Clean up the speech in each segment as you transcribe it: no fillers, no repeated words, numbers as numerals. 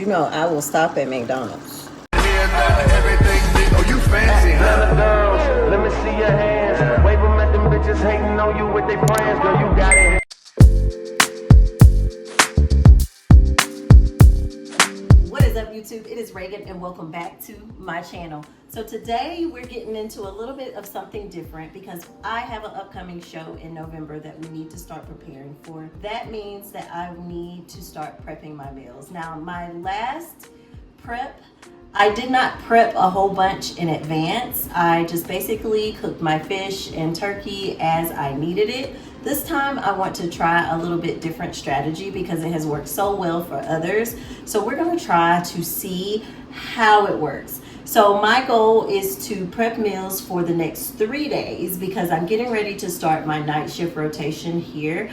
You know, I will stop at McDonald's. Oh, you fancy, huh? Girls, let me see your hands. Wave them at them bitches hating on you with their friends. Girl, you got it. What is up, YouTube? It is Reagan, and welcome back to my channel. So today we're getting into a little bit of something different because I have an upcoming show in November that we need to start preparing for. That means that I need to start prepping my meals. Now, my last prep, I did not prep a whole bunch in advance. I just basically cooked my fish and turkey as I needed it. This time I want to try a little bit different strategy because it has worked so well for others. So we're gonna try to see how it works. So my goal is to prep meals for the next 3 days because I'm getting ready to start my night shift rotation here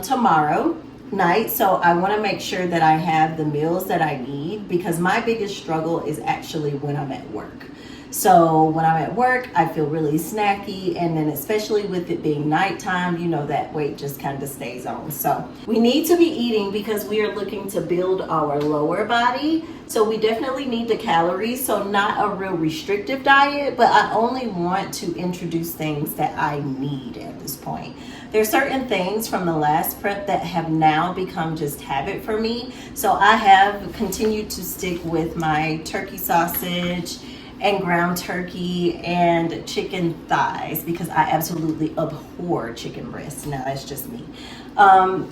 tomorrow night. So I want to make sure that I have the meals that I need because my biggest struggle is actually when I'm at work. So when I'm at work, I feel really snacky, and then especially with it being nighttime, you know, that weight just kind of stays on. So we need to be eating because we are looking to build our lower body. So we definitely need the calories. So not a real restrictive diet, but I only want to introduce things that I need at this point. There's certain things from the last prep that have now become just habit for me. So I have continued to stick with my turkey sausage and ground turkey and chicken thighs because I absolutely abhor chicken breasts. Now that's just me.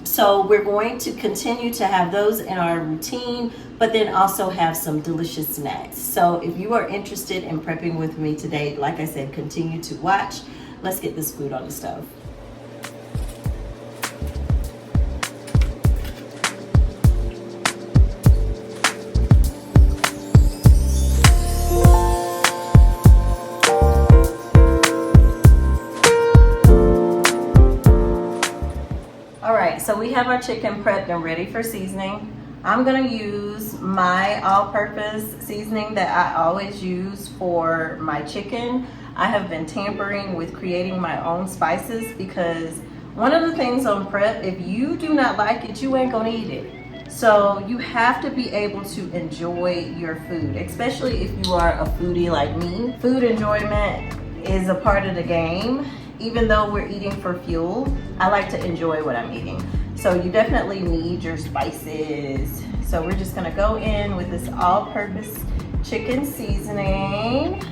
So we're going to continue to have those in our routine, but then also have some delicious snacks. So if you are interested in prepping with me today, like I said, continue to watch. Let's get this food on the stove. So we have our chicken prepped and ready for seasoning. I'm gonna use my all-purpose seasoning that I always use for my chicken. I have been tampering with creating my own spices because one of the things on prep, if you do not like it, you ain't gonna eat it. So you have to be able to enjoy your food, especially if you are a foodie like me. Food enjoyment is a part of the game. Even though we're eating for fuel, I like to enjoy what I'm eating. So you definitely need your spices. So we're just gonna go in with this all-purpose chicken seasoning.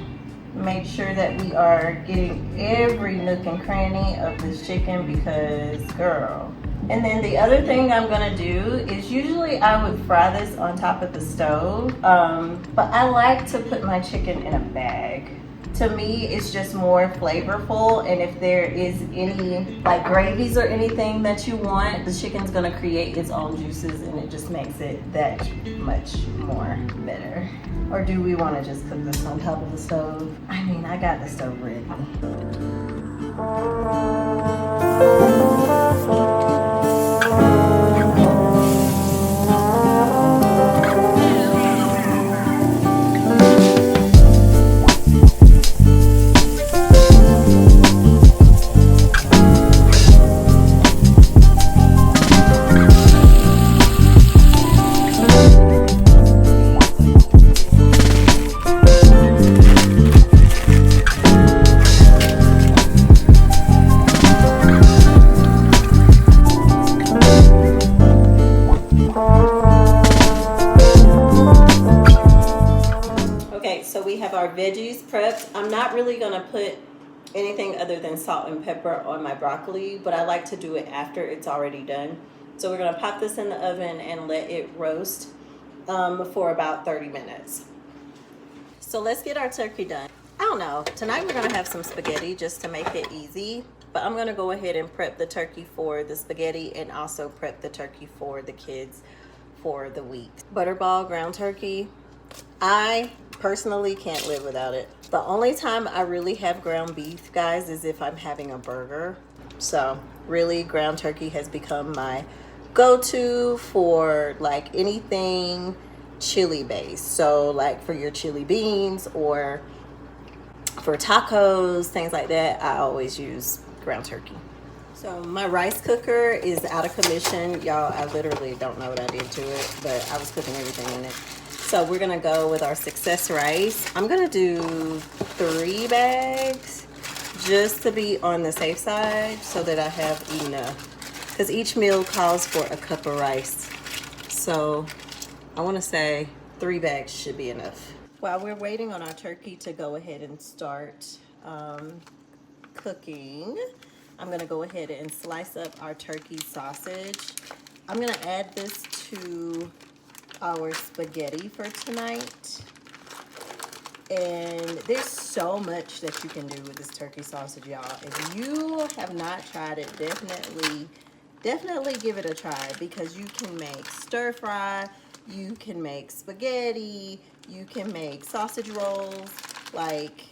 Make sure that we are getting every nook and cranny of this chicken because, girl. And then the other thing I'm gonna do is usually I would fry this on top of the stove, but I like to put my chicken in a bag. To me, it's just more flavorful, and if there is any like gravies or anything that you want, the chicken's gonna create its own juices and it just makes it that much more better. Or do we wanna just cook this on top of the stove? I mean, I got the stove ready. Veggies prepped. I'm not really gonna put anything other than salt and pepper on my broccoli, but I like to do it after it's already done. So we're gonna pop this in the oven and let it roast for about 30 minutes. So let's get our turkey done. I don't know, tonight we're gonna have some spaghetti just to make it easy, but I'm gonna go ahead and prep the turkey for the spaghetti and also prep the turkey for the kids for the week. Butterball ground turkey. I personally can't live without it. The only time I really have ground beef, guys, is if I'm having a burger. So really, ground turkey has become my go-to for like anything chili based. So like for your chili beans or for tacos, things like that, I always use ground turkey. So my rice cooker is out of commission. Y'all, I literally don't know what I did to it, but I was cooking everything in it. So we're gonna go with our success rice. I'm gonna do 3 bags just to be on the safe side so that I have enough. Because each meal calls for a cup of rice. So I wanna say 3 bags should be enough. While we're waiting on our turkey to go ahead and start cooking, I'm gonna go ahead and slice up our turkey sausage. I'm gonna add this to our spaghetti for tonight. And there's so much that you can do with this turkey sausage, y'all. If you have not tried it, definitely give it a try, because you can make stir fry, you can make spaghetti, you can make sausage rolls. Like,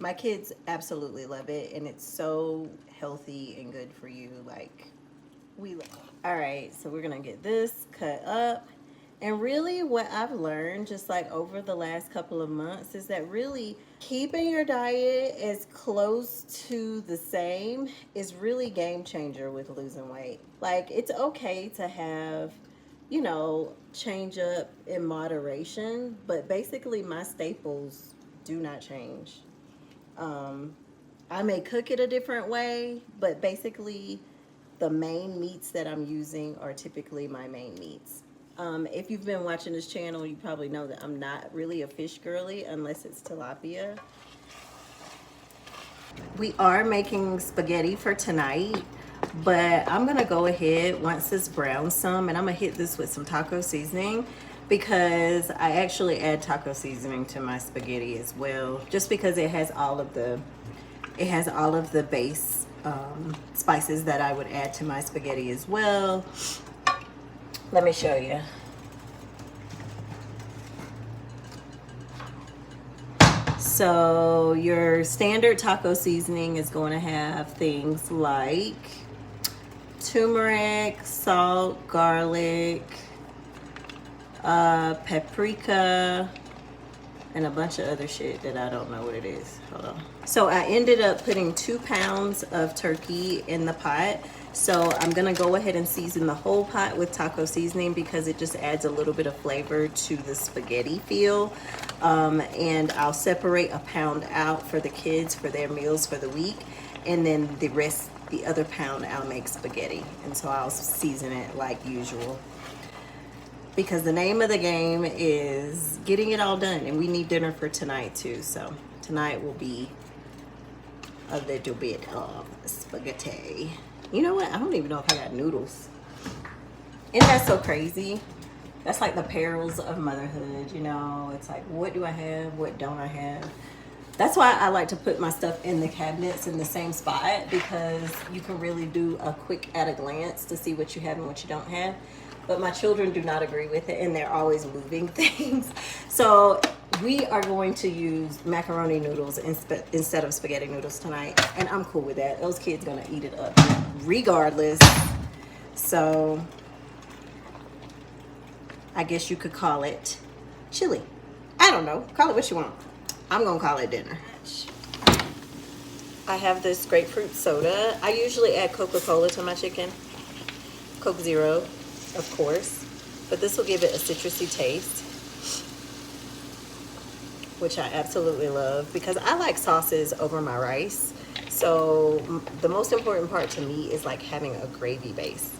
my kids absolutely love it, and it's so healthy and good for you. Like, we love it. All right, so we're gonna get this cut up. And really what I've learned just like over the last couple of months is that really keeping your diet as close to the same is really game changer with losing weight. Like, it's okay to have, you know, change up in moderation, but basically my staples do not change. I may cook it a different way, but basically the main meats that I'm using are typically my main meats. If you've been watching this channel, you probably know that I'm not really a fish girly unless it's tilapia. We are making spaghetti for tonight, but I'm gonna go ahead once it's browned some, and I'm gonna hit this with some taco seasoning, because I actually add taco seasoning to my spaghetti as well, just because it has all of the base spices that I would add to my spaghetti as well. Let me show you. So your standard taco seasoning is going to have things like turmeric, salt, garlic, paprika, and a bunch of other shit that I don't know what it is. Hold on. So I ended up putting 2 pounds of turkey in the pot. So I'm gonna go ahead and season the whole pot with taco seasoning, because it just adds a little bit of flavor to the spaghetti feel. And I'll separate a pound out for the kids for their meals for the week. And then the other pound, I'll make spaghetti. And so I'll season it like usual, because the name of the game is getting it all done, and we need dinner for tonight too. So tonight will be a little bit of spaghetti. You know what? I don't even know if I got noodles. Isn't that so crazy? That's like the perils of motherhood, you know? It's like, what do I have? What don't I have? That's why I like to put my stuff in the cabinets in the same spot, because you can really do a quick at a glance to see what you have and what you don't have. But my children do not agree with it, and they're always moving things. So we are going to use macaroni noodles instead of spaghetti noodles tonight, and I'm cool with that. Those kids gonna eat it up regardless. So I guess you could call it chili. I don't know, call it what you want. I'm gonna call it dinner. I have this grapefruit soda. I usually add Coca-Cola to my chicken. Coke Zero, of course, but this will give it a citrusy taste, which I absolutely love, because I like sauces over my rice. So the most important part to me is like having a gravy base,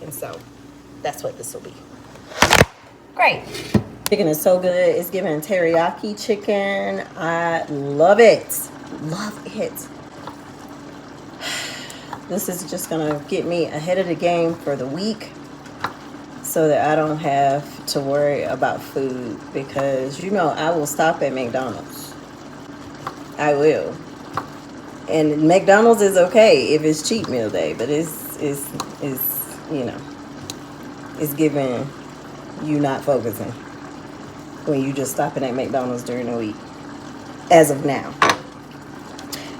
and so that's what this will be. Great. Chicken is so good. It's giving teriyaki chicken. I love it. Love it. This is just gonna get me ahead of the game for the week, so that I don't have to worry about food, because you know I will stop at McDonald's. I will. And McDonald's is okay if it's cheat meal day, but it's you know, it's giving you not focusing when you just stopping at McDonald's during the week, as of now.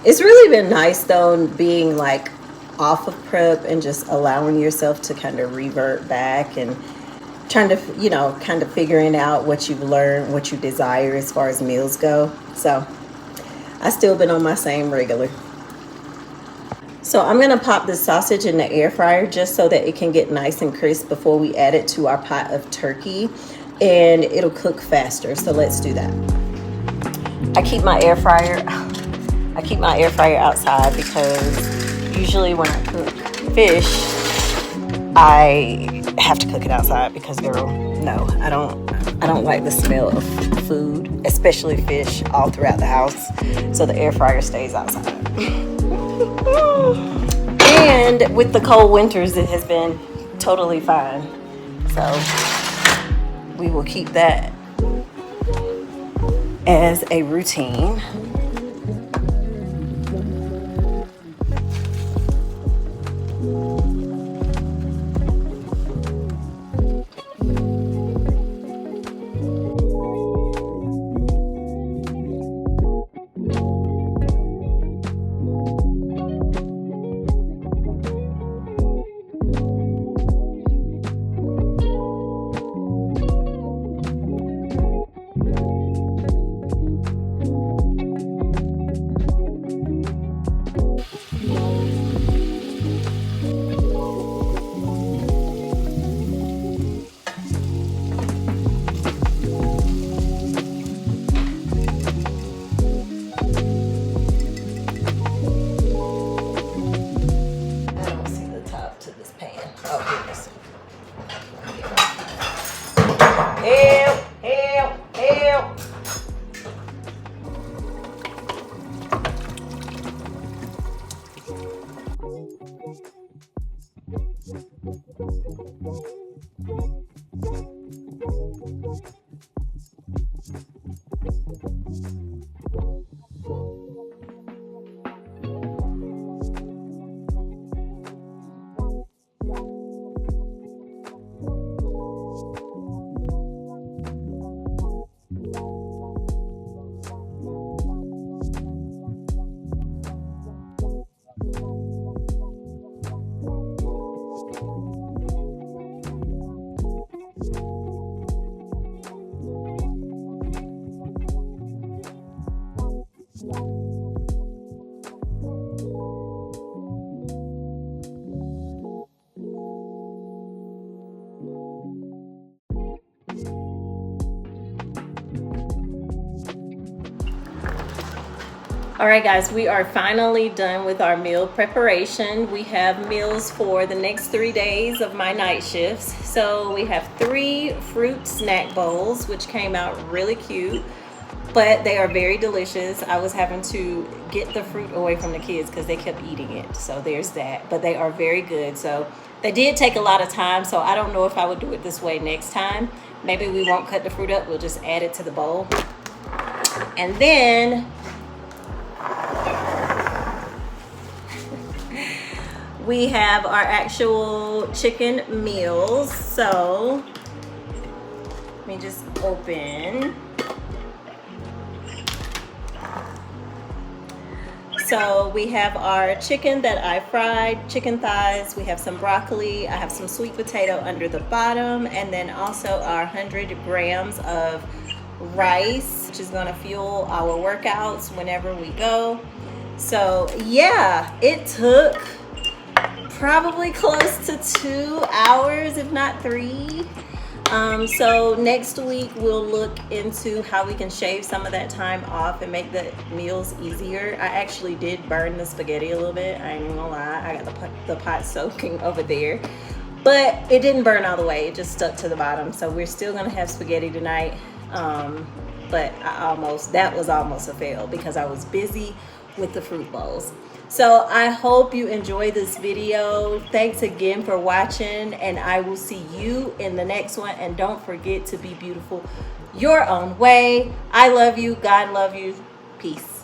It's really been nice though, being like off of prep and just allowing yourself to kind of revert back and trying to, you know, kind of figuring out what you've learned, what you desire as far as meals go. So I still been on my same regular. So I'm gonna pop the sausage in the air fryer just so that it can get nice and crisp before we add it to our pot of turkey, and it'll cook faster. So let's do that. I keep my air fryer outside because usually when I cook fish, I have to cook it outside because, girl, no, I don't like the smell of food, especially fish, all throughout the house. So the air fryer stays outside. And with the cold winters, it has been totally fine. So we will keep that as a routine. Help! All right, guys, we are finally done with our meal preparation. We have meals for the next 3 days of my night shifts. So we have 3 fruit snack bowls, which came out really cute, but they are very delicious. I was having to get the fruit away from the kids because they kept eating it. So there's that, but they are very good. So they did take a lot of time, so I don't know if I would do it this way next time. Maybe we won't cut the fruit up, we'll just add it to the bowl. And then we have our actual chicken meals. So let me just open. So we have our chicken that I fried, chicken thighs. We have some broccoli. I have some sweet potato under the bottom, and then also our 100 grams of rice, which is gonna fuel our workouts whenever we go. So yeah, it took probably close to 2 hours, if not 3. So next week we'll look into how we can shave some of that time off and make the meals easier. I actually did burn the spaghetti a little bit, I ain't even gonna lie. I got the pot soaking over there, but it didn't burn all the way, it just stuck to the bottom. So we're still gonna have spaghetti tonight, but that was almost a fail because I was busy with the fruit bowls. So I hope you enjoyed this video. Thanks again for watching, and I will see you in the next one. And don't forget to be beautiful your own way. I love you. God love you. Peace.